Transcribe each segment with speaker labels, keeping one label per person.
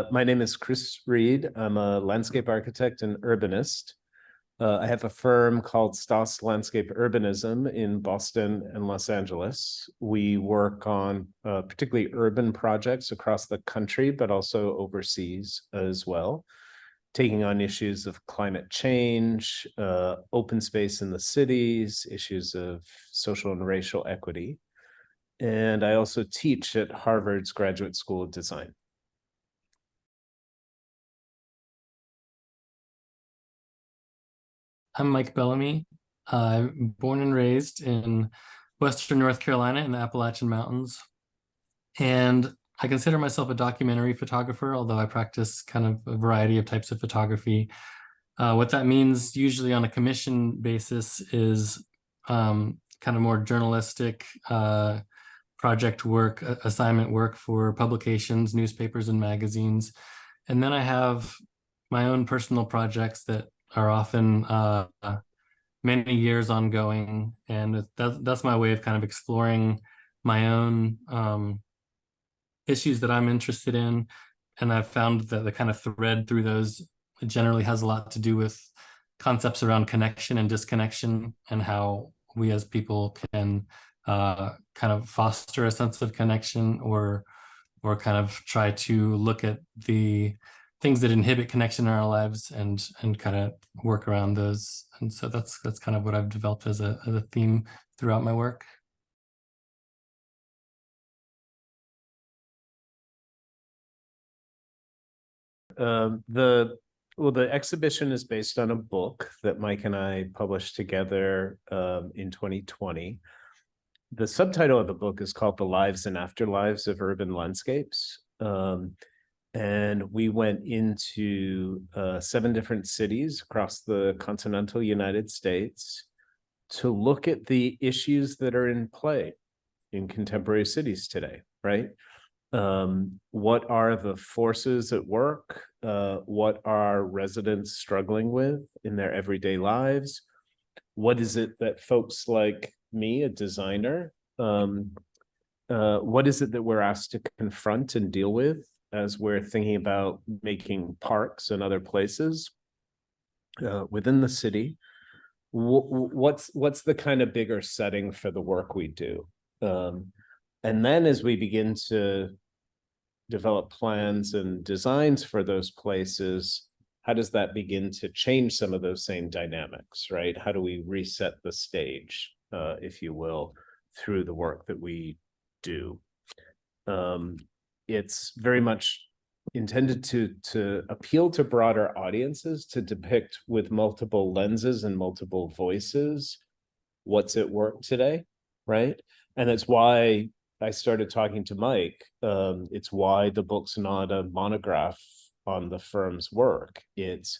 Speaker 1: My name is Chris Reed. I'm a landscape architect and urbanist. I have a firm called Stoss Landscape Urbanism in Boston and Los Angeles. We work on particularly urban projects across the country, but also overseas as well, taking on issues of climate change, open space in the cities, issues of social and racial equity. And I also teach at Harvard's Graduate School of Design.
Speaker 2: I'm Mike Belleme. I'm born and raised in Western North Carolina in the Appalachian Mountains. And I consider myself a documentary photographer, although I practice kind of a variety of types of photography. What that means usually on a commission basis is kind of more journalistic project work, assignment work for publications, newspapers, and magazines. And then I have my own personal projects that are often many years ongoing, and that's my way of kind of exploring my own issues that I'm interested in. And I've found that the kind of thread through those generally has a lot to do with concepts around connection and disconnection, and how we as people can kind of foster a sense of connection, or kind of try to look at the things that inhibit connection in our lives and kind of work around those. And so that's kind of what I've developed as a theme throughout my work.
Speaker 1: The exhibition is based on a book that Mike and I published together in 2020. The subtitle of the book is called The Lives and Afterlives of Urban Landscapes. And we went into 7 different cities across the continental United States to look at the issues that are in play in contemporary cities today, right? What are the forces at work? What are residents struggling with in their everyday lives? What is it that folks like me, a designer, what is it that we're asked to confront and deal with as we're thinking about making parks and other places within the city? What's the kind of bigger setting for the work we do? And then as we begin to develop plans and designs for those places, how does that begin to change some of those same dynamics, right? How do we reset the stage, if you will, through the work that we do? It's very much intended to appeal to broader audiences, to depict with multiple lenses and multiple voices what's at work today, right? And that's why I started talking to Mike. It's why the book's not a monograph on the firm's work. It's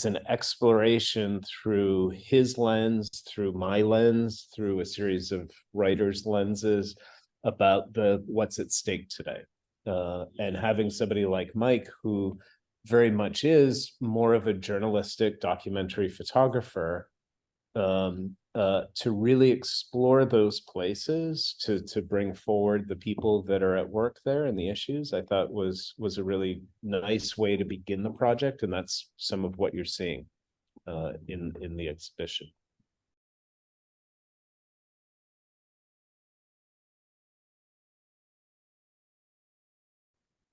Speaker 1: an exploration through his lens, through my lens, through a series of writers' lenses about what's at stake today. And having somebody like Mike, who very much is more of a journalistic documentary photographer, to really explore those places, to bring forward the people that are at work there and the issues, I thought was a really nice way to begin the project. And that's some of what you're seeing in the exhibition.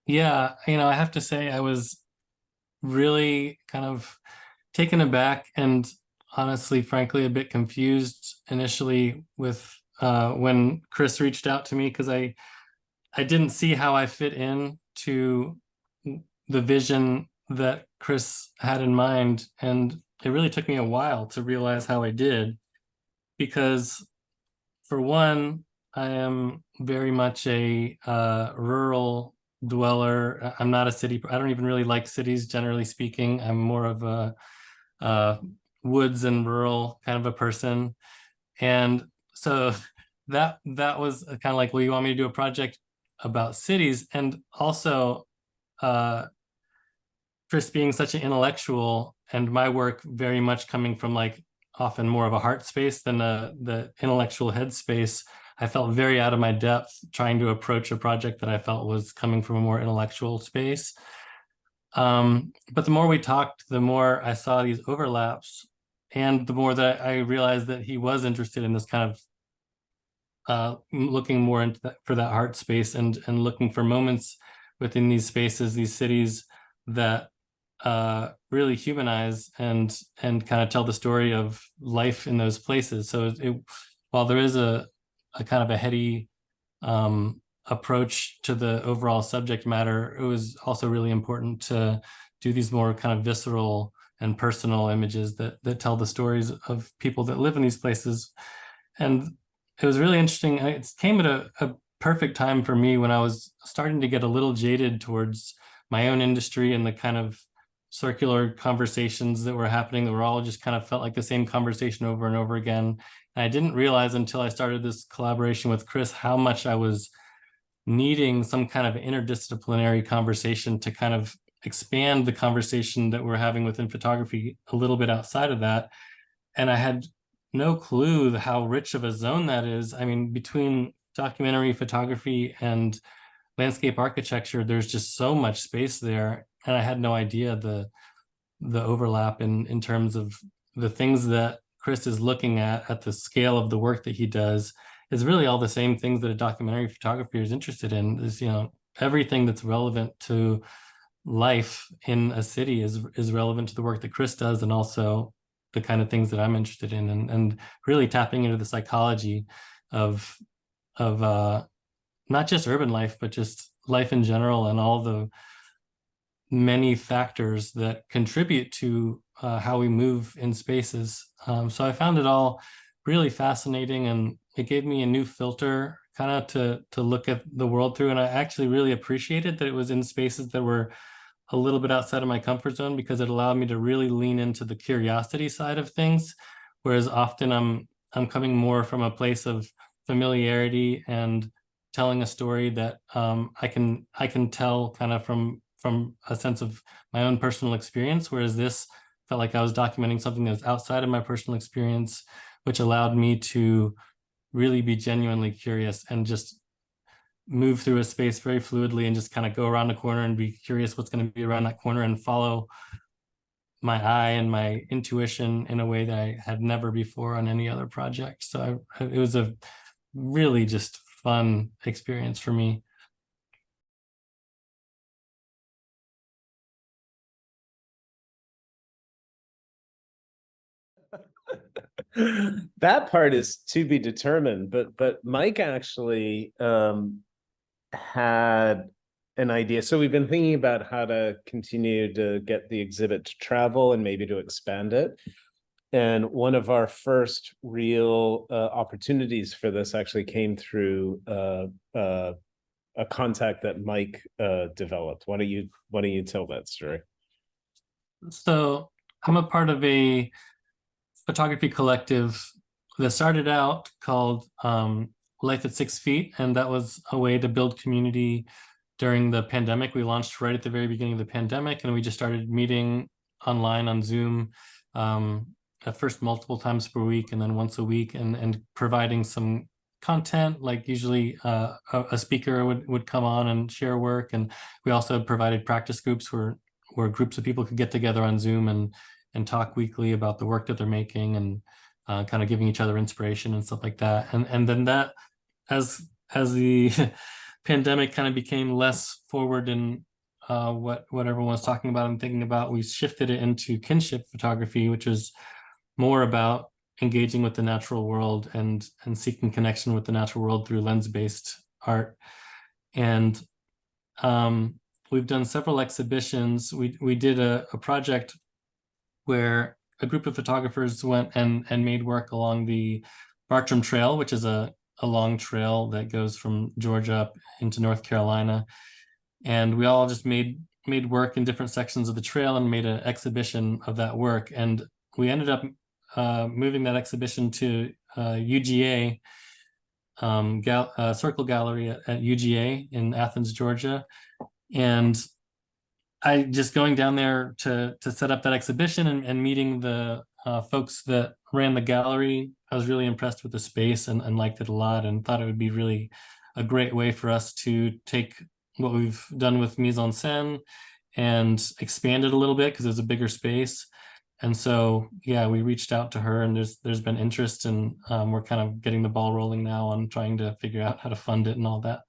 Speaker 2: Yeah, I have to say I was really kind of taken aback and honestly, frankly, a bit confused initially with when Chris reached out to me, because I didn't see how I fit in to the vision that Chris had in mind. And it really took me a while to realize how I did, because for one, I am very much a rural dweller. I'm not a city. I don't even really like cities, generally speaking. I'm more of a woods and rural kind of a person. And so that was kind of like, well, you want me to do a project about cities? And also Chris being such an intellectual, and my work very much coming from like often more of a heart space than the intellectual head space, I felt very out of my depth trying to approach a project that I felt was coming from a more intellectual space. But the more we talked, the more I saw these overlaps, and the more that I realized that he was interested in this kind of looking more into that, for that heart space, and looking for moments within these spaces, these cities, that really humanize and kind of tell the story of life in those places. So while there is a kind of a heady approach to the overall subject matter, it was also really important to do these more kind of visceral and personal images that tell the stories of people that live in these places. And it was really interesting. It came at a perfect time for me when I was starting to get a little jaded towards my own industry and the kind of circular conversations that were happening that were all just kind of felt like the same conversation over and over again. And I didn't realize until I started this collaboration with Chris how much I was needing some kind of interdisciplinary conversation to kind of expand the conversation that we're having within photography a little bit outside of that. And I had no clue how rich of a zone that is. I mean, between documentary photography and landscape architecture, there's just so much space there. And I had no idea the overlap in terms of the things that Chris is looking at the scale of the work that he does is really all the same things that a documentary photographer is interested in. Is, you know, everything that's relevant to life in a city is relevant to the work that Chris does, and also the kind of things that I'm interested in, and really tapping into the psychology of not just urban life, but just life in general, and all the many factors that contribute to how we move in spaces. So I found it all really fascinating, and it gave me a new filter kind of to look at the world through. And I actually really appreciated that it was in spaces that were a little bit outside of my comfort zone, because it allowed me to really lean into the curiosity side of things. Whereas often I'm coming more from a place of familiarity and telling a story that I can tell kind of from a sense of my own personal experience. Whereas this felt like I was documenting something that was outside of my personal experience, which allowed me to really be genuinely curious and just move through a space very fluidly and just kind of go around the corner and be curious what's going to be around that corner, and follow my eye and my intuition in a way that I had never before on any other project. So it was a really just fun experience for me.
Speaker 1: That part is to be determined, but Mike actually had an idea. So we've been thinking about how to continue to get the exhibit to travel and maybe to expand it. And one of our first real opportunities for this actually came through a contact that Mike developed. Why don't you tell that story?
Speaker 2: So I'm a part of a photography collective that started out called Life at 6 Feet, and that was a way to build community during the pandemic. We launched right at the very beginning of the pandemic, and we just started meeting online on Zoom, at first multiple times per week, and then once a week, and providing some content. Like usually a speaker would come on and share work, and we also provided practice groups where groups of people could get together on Zoom and talk weekly about the work that they're making, and kind of giving each other inspiration and stuff like that. And then that, as the pandemic kind of became less forward in what everyone was talking about and thinking about, we shifted it into kinship photography, which is more about engaging with the natural world and seeking connection with the natural world through lens-based art. And we've done several exhibitions. We did a project where a group of photographers went and made work along the Bartram Trail, which is a long trail that goes from Georgia up into North Carolina. And we all just made work in different sections of the trail and made an exhibition of that work. And we ended up moving that exhibition to UGA, Circle Gallery at UGA in Athens, Georgia. And I just going down there to set up that exhibition and meeting the folks that ran the gallery, I was really impressed with the space and liked it a lot, and thought it would be really a great way for us to take what we've done with Mise-en-Scène and expand it a little bit because there's a bigger space. And so, yeah, we reached out to her, and there's been interest, and we're kind of getting the ball rolling now on trying to figure out how to fund it and all that.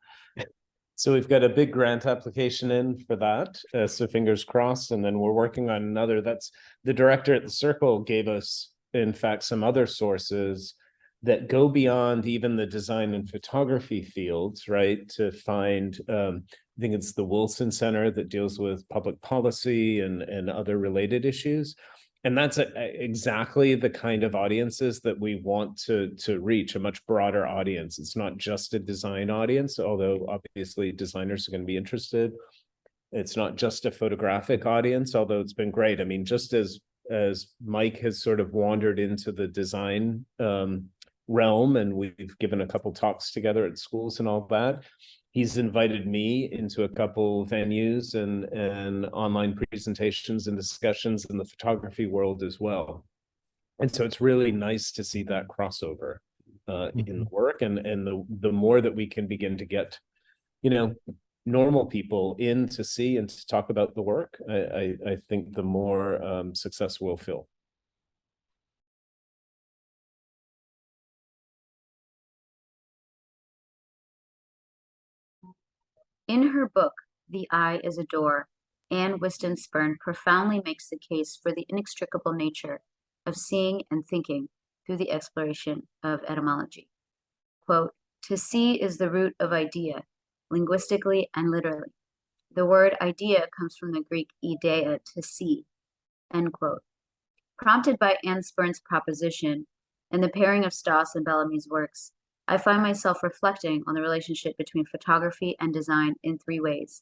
Speaker 1: So we've got a big grant application in for that. So fingers crossed. And then we're working on another. That's the director at the Circle gave us, in fact, some other sources that go beyond even the design and photography fields, right? To find, I think it's the Wilson Center that deals with public policy and other related issues. And that's exactly the kind of audiences that we want to reach, a much broader audience. It's not just a design audience, although obviously designers are going to be interested. It's not just a photographic audience, although it's been great. I mean, just as Mike has sort of wandered into the design realm, and we've given a couple talks together at schools and all that, he's invited me into a couple venues and online presentations and discussions in the photography world as well. And so it's really nice to see that crossover in the work, and the more that we can begin to get, normal people in to see and to talk about the work, I think the more success we'll feel.
Speaker 3: In her book, The Eye is a Door, Anne Whiston Spirn profoundly makes the case for the inextricable nature of seeing and thinking through the exploration of etymology. Quote, "To see is the root of idea, linguistically and literally. The word idea comes from the Greek ideia, to see," end quote. Prompted by Anne Spirn's proposition and the pairing of Stoss and Belleme's works, I find myself reflecting on the relationship between photography and design in three ways: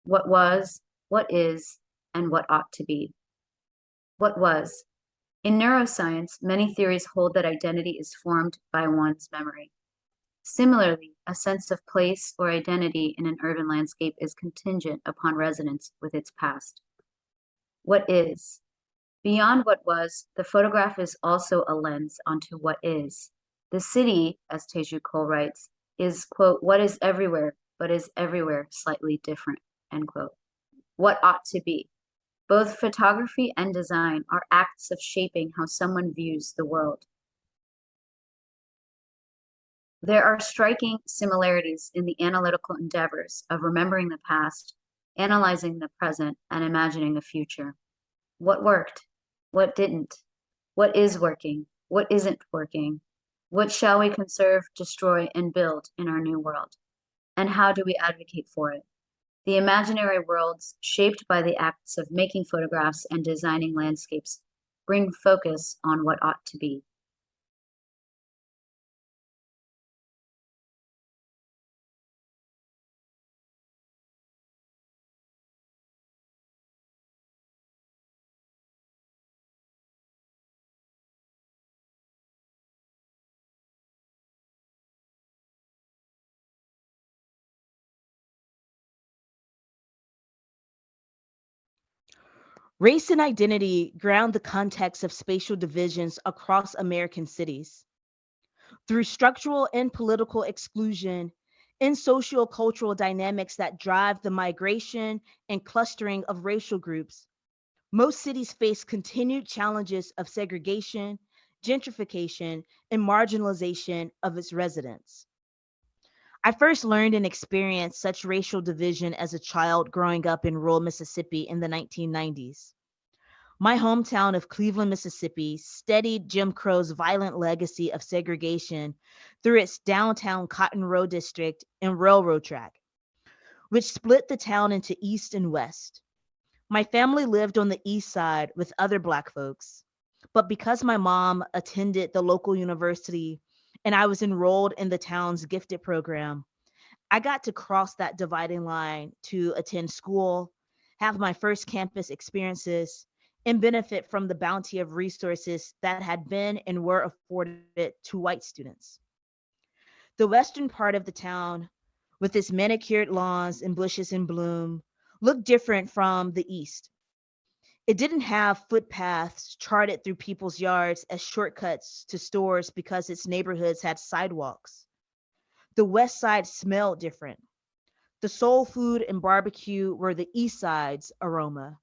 Speaker 3: what was, what is, and what ought to be. What was? In neuroscience, many theories hold that identity is formed by one's memory. Similarly, a sense of place or identity in an urban landscape is contingent upon resonance with its past. What is? Beyond what was, the photograph is also a lens onto what is. The city, as Teju Cole writes, is, quote, "what is everywhere, but is everywhere slightly different," end quote. What ought to be? Both photography and design are acts of shaping how someone views the world. There are striking similarities in the analytical endeavors of remembering the past, analyzing the present, and imagining the future. What worked? What didn't? What is working? What isn't working? What shall we conserve, destroy, and build in our new world? And how do we advocate for it? The imaginary worlds, shaped by the acts of making photographs and designing landscapes, bring focus on what ought to be.
Speaker 4: Race and identity ground the context of spatial divisions across American cities. Through structural and political exclusion, in socio-cultural dynamics that drive the migration and clustering of racial groups, most cities face continued challenges of segregation, gentrification, and marginalization of its residents. I first learned and experienced such racial division as a child growing up in rural Mississippi in the 1990s. My hometown of Cleveland, Mississippi, steadied Jim Crow's violent legacy of segregation through its downtown Cotton Row district and railroad track, which split the town into East and West. My family lived on the East Side with other Black folks, but because my mom attended the local university and I was enrolled in the town's gifted program, I got to cross that dividing line to attend school, have my first campus experiences, and benefit from the bounty of resources that had been and were afforded to white students. The western part of the town, with its manicured lawns and bushes in bloom, looked different from the east. It didn't have footpaths charted through people's yards as shortcuts to stores because its neighborhoods had sidewalks. The West Side smelled different. The soul food and barbecue were the East Side's aroma.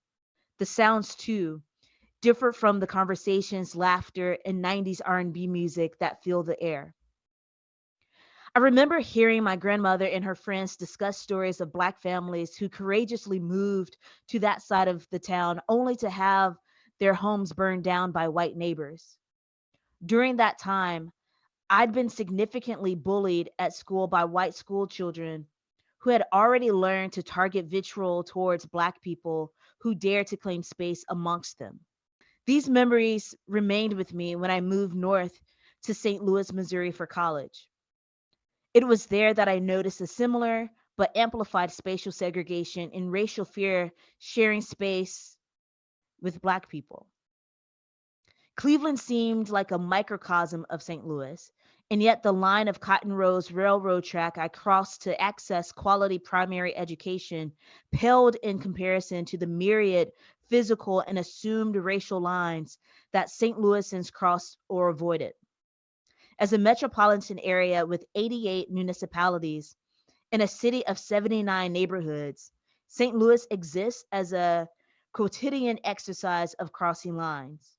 Speaker 4: The sounds, too, differed from the conversations, laughter, and 90s R&B music that filled the air. I remember hearing my grandmother and her friends discuss stories of Black families who courageously moved to that side of the town only to have their homes burned down by white neighbors. During that time, I'd been significantly bullied at school by white school children who had already learned to target vitriol towards Black people who dared to claim space amongst them. These memories remained with me when I moved north to St. Louis, Missouri for college. It was there that I noticed a similar but amplified spatial segregation and racial fear sharing space with Black people. Cleveland seemed like a microcosm of St. Louis, and yet the line of Cotton Rose Railroad track I crossed to access quality primary education paled in comparison to the myriad physical and assumed racial lines that St. Louisans crossed or avoided. As a metropolitan area with 88 municipalities and a city of 79 neighborhoods, St. Louis exists as a quotidian exercise of crossing lines.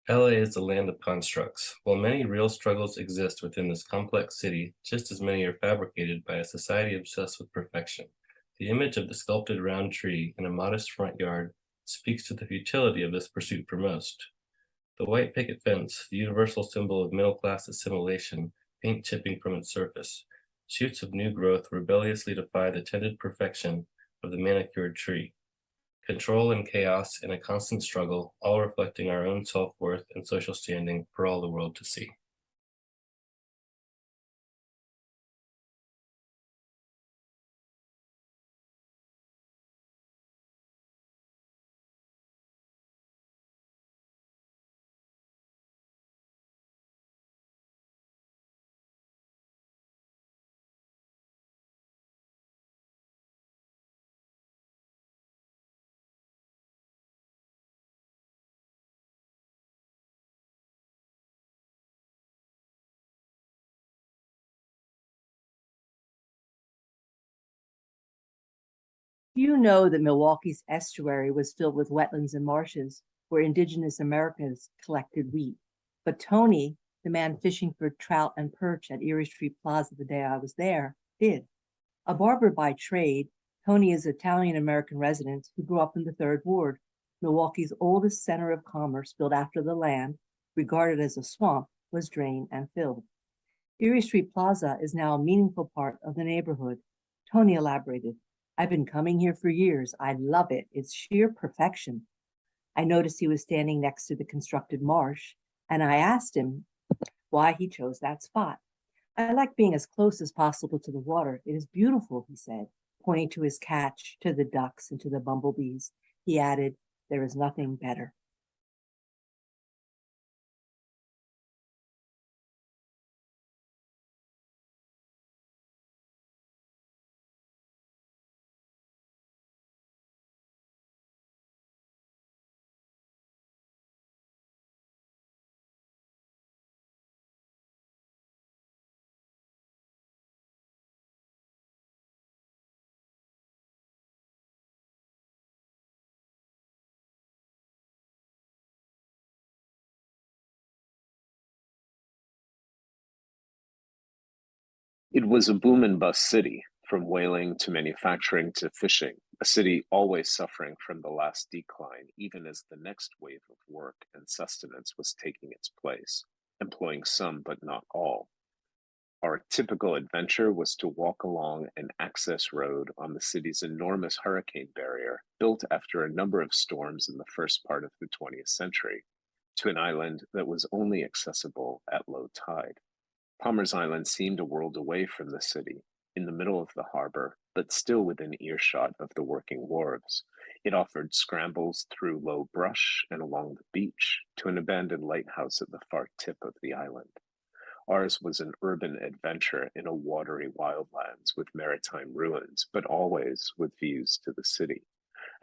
Speaker 5: LA is the land of constructs. While many real struggles exist within this complex city, just as many are fabricated by a society obsessed with perfection. The image of the sculpted round tree in a modest front yard speaks to the futility of this pursuit for most. The white picket fence, the universal symbol of middle-class assimilation, paint chipping from its surface. Shoots of new growth rebelliously defy the tended perfection of the manicured tree. Control and chaos in a constant struggle, all reflecting our own self-worth and social standing for all the world to see.
Speaker 6: You know that Milwaukee's estuary was filled with wetlands and marshes where indigenous Americans collected wheat. But Tony, the man fishing for trout and perch at Erie Street Plaza the day I was there, did. A barber by trade, Tony is an Italian-American resident who grew up in the Third Ward, Milwaukee's oldest center of commerce built after the land, regarded as a swamp, was drained and filled. Erie Street Plaza is now a meaningful part of the neighborhood. Tony elaborated. I've been coming here for years. I love it. It's sheer perfection. I noticed he was standing next to the constructed marsh, and I asked him why he chose that spot. I like being as close as possible to the water. It is beautiful, he said, pointing to his catch, to the ducks, and to the bumblebees. He added, there is nothing better.
Speaker 1: It was a boom and bust city, from whaling to manufacturing to fishing, a city always suffering from the last decline, even as the next wave of work and sustenance was taking its place, employing some but not all. Our typical adventure was to walk along an access road on the city's enormous hurricane barrier, built after a number of storms in the first part of the 20th century, to an island that was only accessible at low tide. Palmer's Island seemed a world away from the city, in the middle of the harbor, but still within earshot of the working wharves. It offered scrambles through low brush and along the beach to an abandoned lighthouse at the far tip of the island. Ours was an urban adventure in a watery wildlands with maritime ruins, but always with views to the city.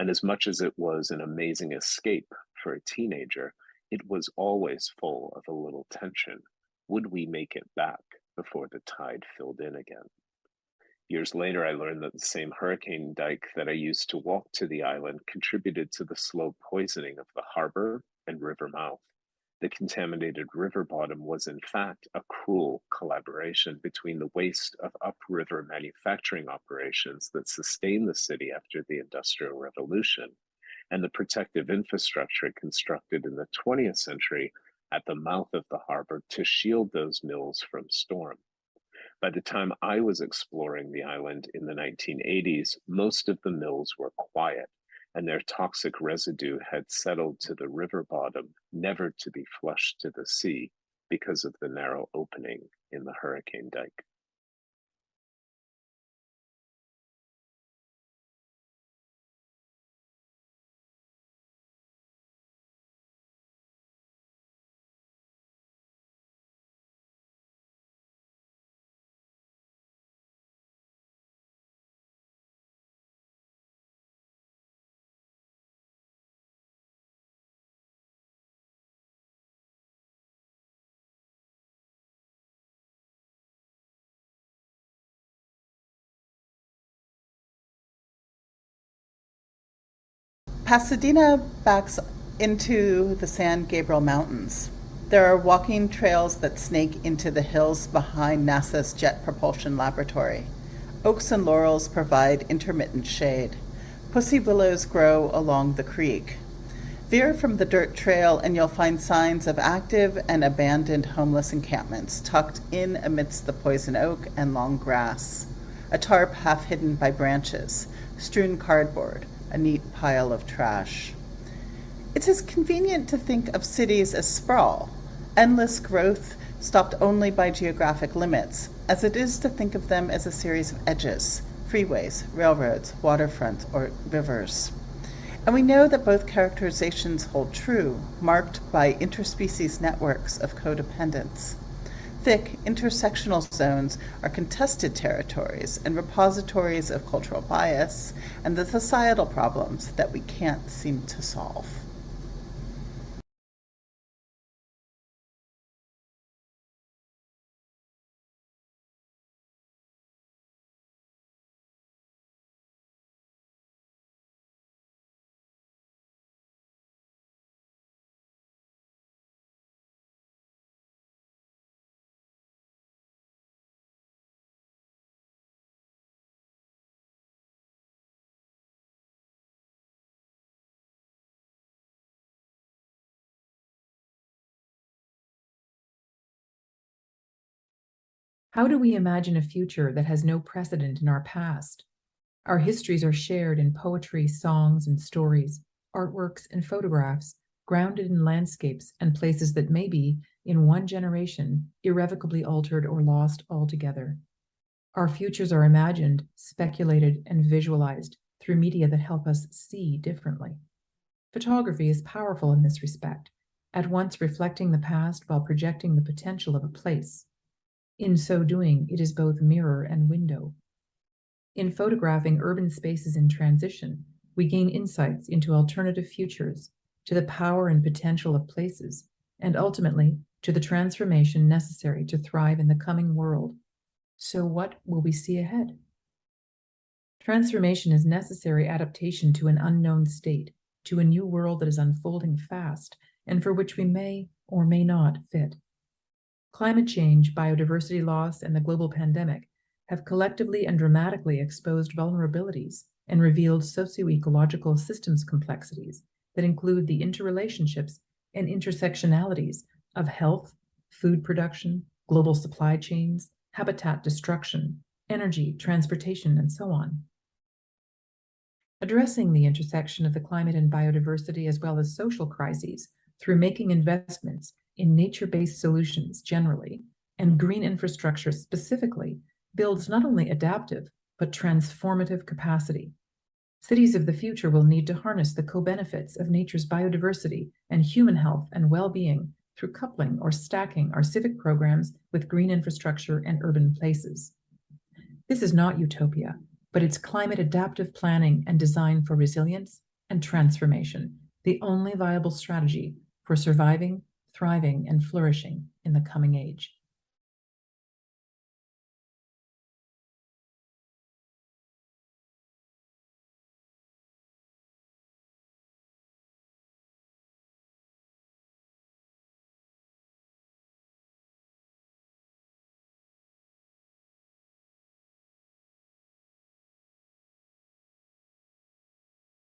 Speaker 1: And as much as it was an amazing escape for a teenager, it was always full of a little tension. Would we make it back before the tide filled in again? Years later, I learned that the same hurricane dike that I used to walk to the island contributed to the slow poisoning of the harbor and river mouth. The contaminated river bottom was in fact a cruel collaboration between the waste of upriver manufacturing operations that sustained the city after the Industrial Revolution and the protective infrastructure constructed in the 20th century at the mouth of the harbor to shield those mills from storm. By the time I was exploring the island in the 1980s, most of the mills were quiet, and their toxic residue had settled to the river bottom, never to be flushed to the sea because of the narrow opening in the hurricane dike.
Speaker 7: Pasadena backs into the San Gabriel Mountains. There are walking trails that snake into the hills behind NASA's Jet Propulsion Laboratory. Oaks and laurels provide intermittent shade. Pussy willows grow along the creek. Veer from the dirt trail and you'll find signs of active and abandoned homeless encampments tucked in amidst the poison oak and long grass. A tarp half hidden by branches, strewn cardboard, a neat pile of trash. It's as convenient to think of cities as sprawl, endless growth stopped only by geographic limits, as it is to think of them as a series of edges, freeways, railroads, waterfronts, or rivers. And we know that both characterizations hold true, marked by interspecies networks of codependence. Thick intersectional zones are contested territories and repositories of cultural bias and the societal problems that we can't seem to solve.
Speaker 8: How do we imagine a future that has no precedent in our past? Our histories are shared in poetry, songs, and stories, artworks, and photographs, grounded in landscapes and places that may be, in one generation, irrevocably altered or lost altogether. Our futures are imagined, speculated, and visualized through media that help us see differently. Photography is powerful in this respect, at once reflecting the past while projecting the potential of a place. In so doing, it is both mirror and window. In photographing urban spaces in transition, we gain insights into alternative futures, to the power and potential of places, and ultimately to the transformation necessary to thrive in the coming world. So what will we see ahead? Transformation is necessary adaptation to an unknown state, to a new world that is unfolding fast, and for which we may or may not fit. Climate change, biodiversity loss, and the global pandemic have collectively and dramatically exposed vulnerabilities and revealed socio-ecological systems complexities that include the interrelationships and intersectionalities of health, food production, global supply chains, habitat destruction, energy, transportation, and so on. Addressing the intersection of the climate and biodiversity as well as social crises through making investments in nature-based solutions generally and green infrastructure specifically builds not only adaptive but transformative capacity. Cities of the future will need to harness the co-benefits of nature's biodiversity and human health and well-being through coupling or stacking our civic programs with green infrastructure and urban places. This is not utopia, but it's climate adaptive planning and design for resilience and transformation, the only viable strategy for surviving, thriving, and flourishing in the coming age.